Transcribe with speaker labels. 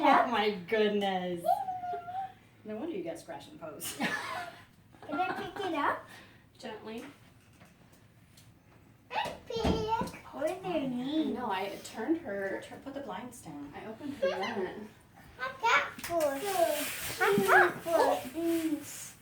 Speaker 1: it up?
Speaker 2: Oh my goodness. No wonder you got scratch and pose.
Speaker 1: Can I pick it up?
Speaker 2: Gently.
Speaker 1: Where's their knee?
Speaker 2: No, I turned her. Put the blinds down. I opened her vent.
Speaker 1: How's that for? How's that for?